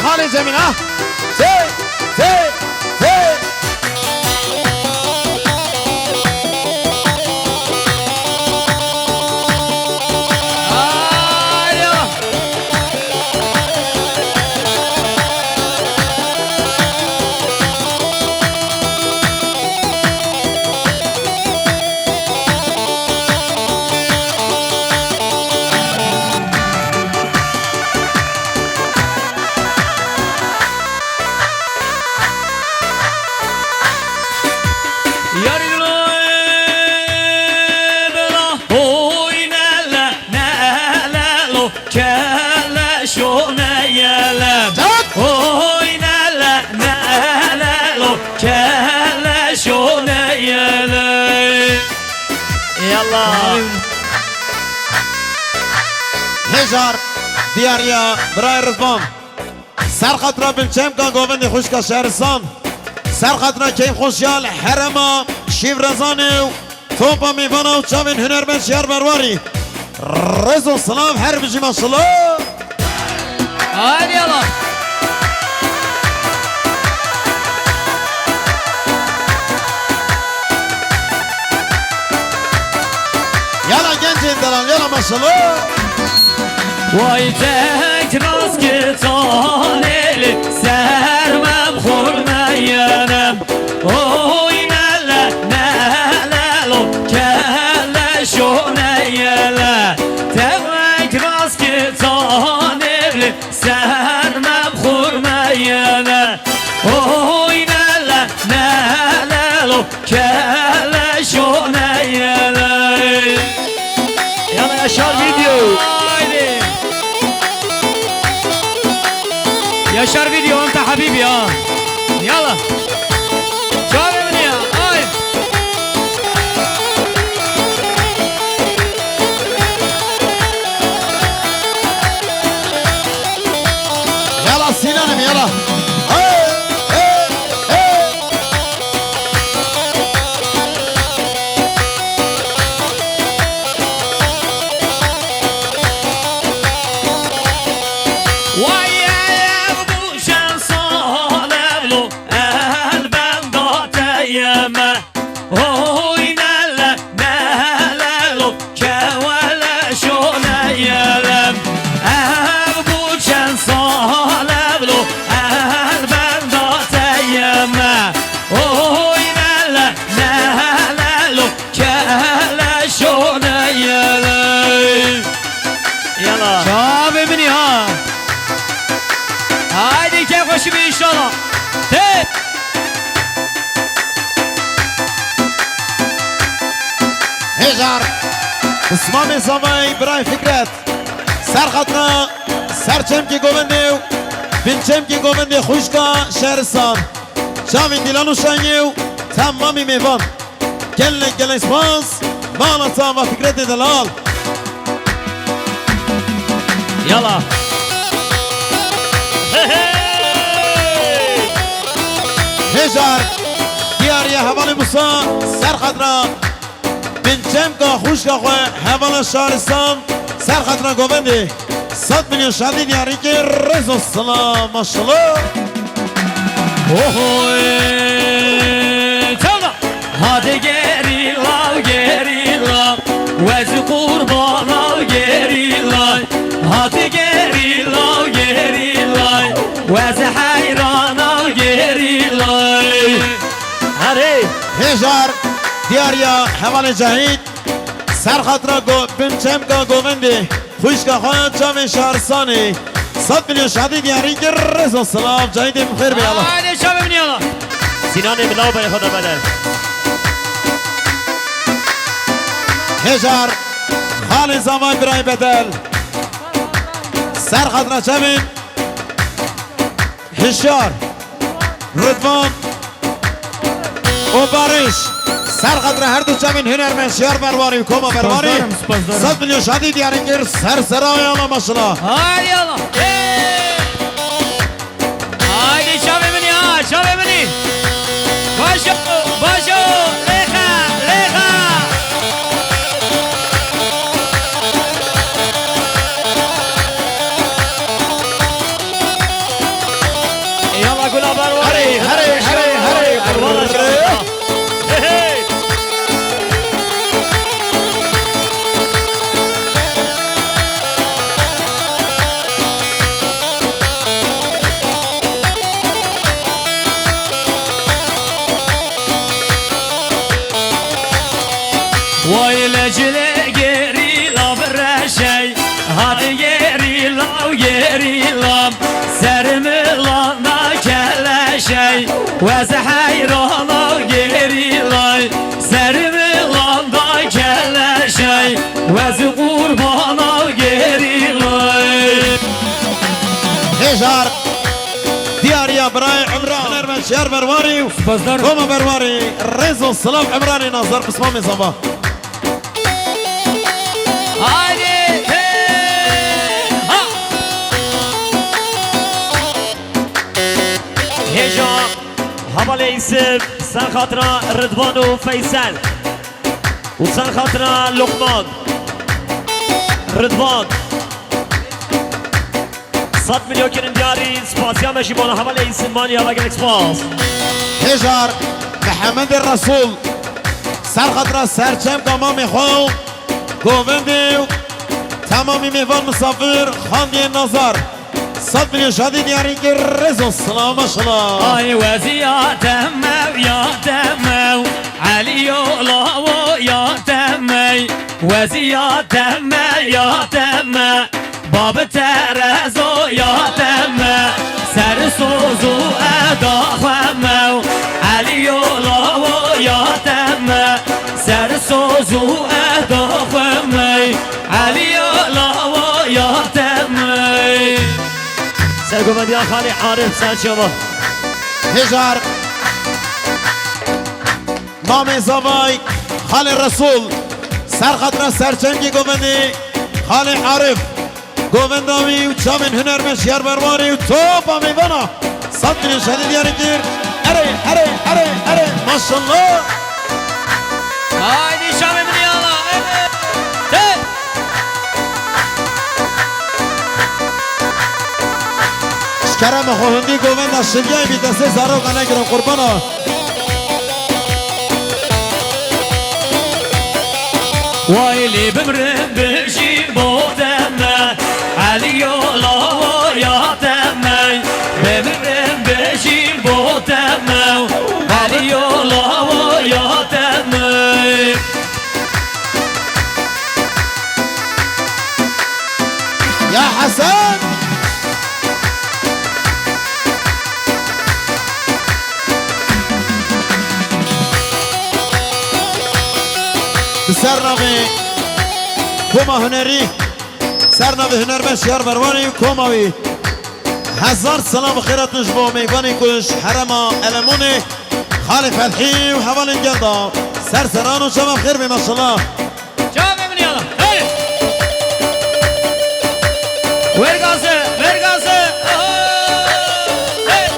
خالي جميل ها زي زي زي هجار دیاریا برای رضوان سرخطرا بنچم کن گووندی خوشکا شهرستان سرخطرا کیم خوشیال حرما شیورزانه و توپا میوانا و چاوین هنرمند شهر برواری رضو سلام هر بجی ماشالله هاي يلا يلا جنجين دلال يلا ماشالله وای تک راست که تانل سرمم خورمینم اوی نله نلالو کلشو نیله تک راست که تانل سرمم خورمینه اوی نله نلالو کلشو نیله یالا yaşar video ياشار فيديو انت حبيبي يلا شوف من يا هاي يلا سينانم يلا هايدي كيف خوش بي ان شاء الله تيب هجار اسمامي زماي براي فكرت سر خطنا سر چمکی گوونده بین چمکی گوونده خوشکا شهرستان شاوین دیلانو شانیو تمامی میوان گلک گلک سپاس مالتا و فکرت دلال يلا هجار دیاری حوال موسا سر خطرا بین چمکا خوشکا خواه حوال شهرستان سر خطرا گوونده 100 میلیون شادی دیاری که رزو سلام ماشالله تمام hadi geri lav vezi kurban al geri lay hadi geri lav vezi hayran al geri lay hadi هجار دیاریا حوال جهید سر خطرا بین چمکا گوونده خوشکا خواه چاوین شهرستانی 100 میلیون شادی دیاری که رزو سلام جهید بخیر بی الله hadi şabim yala سینان ملاو بله خدا بدر هجار خال زمان برای بدل سر خطرا چاوین هشار رضوان و بارش سر خطر هر دو چمین هنرمند شهر برواری و کما برواری 100 میلیون شادی دیارینگر سر سرای آلا ماشالله hadi yala hadi şabim ya şabim başo leha şey Vez hayrana gerilay Servilanda kelle şey Vez kurbana gerilay هجار دياريا براي عمران نرمن شهر برواري بزدار وما برواري رزو السلام عمراني ناظر بسمامي صباح Haydi ha هجا حواله يسر سر خاطرة رضوان وفيصل وسر خاطرة لقمان رضوان 100 مليون كرن دياري سباسيا ماشي بونا حواله يسر مانيا وقال اكسباس هجار محمد الرسول سر خطرة سر چم قمامي خو گووندی تمامی میوان مسافر خاندی نظر 100 میلیون شادی دیاری که رزو سلام ماشالله Ay vaziyatemme ya temme Ali yola ya temme Vaziyatemme ya temme Bab terezo ya temme Ser sozu edafemme Ali yola ya temme Ser sozu edafemme Ali yola ya temme سرقوم ديال خالي عارف سان شما هجار نام زوای خال رسول سر خطره سر چنگی گووندی خال عارف گوونداوی و چامن هنر مشیار برواری و توپ میوانا 100 میلیون شادی دیاری که اره ماشالله Haydi Şam'ım yala. Evet. شکرم خوهندی گووند شلیای بی دسته زارو کنه گرم قربانا Vay libimrim bişim bu deme Ali yola ya deme Libimrim bişim bu deme Ali yola ya deme يا حسن سرناوی کوما هنری سرناوی هنرمند شهر بروانی کوماوی هزار سلام و خیرات نجبو میوانی کش حرم علمونی خالی فتحی و حوال گردا سرسران و شما خیر بی ماشالله Şam'ım yala. Haydi. Ver gazı, ver gazı. Hey.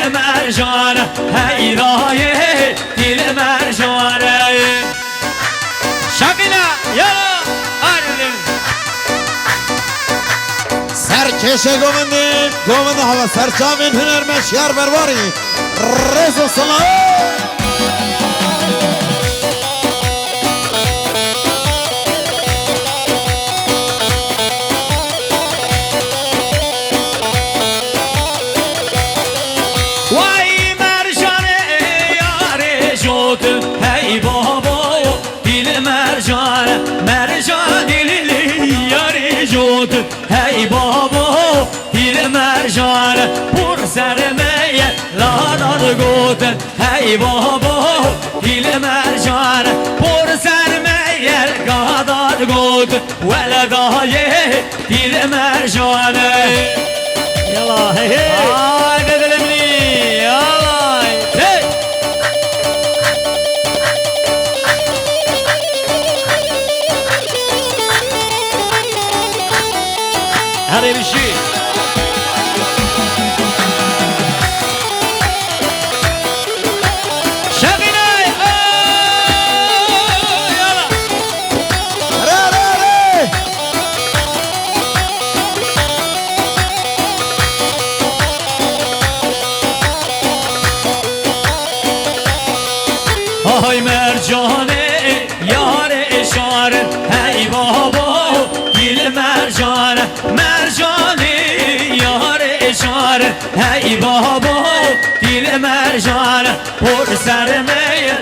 mercan hey raye dil mercan Şakila yala ardım سرکشه گوونده هوا سرچاوین هنرمند شهر برواری رزو سلام Vay mercan yare jod hey baba dil mercan mercan dil yare jod hey baba dil mercan pur sermeye lanar god hey baba dil mercan pur sermeye gadar god wala gaye dil mercan يلا هي هي Ay bedelimli yalay hey هره بشی شقینه یالا ره ره ره آهای مرجانه یار اشاره هی بابا دل مرجانه مرجانه یار اشاره هی بابا دل مرجانه پر سر میل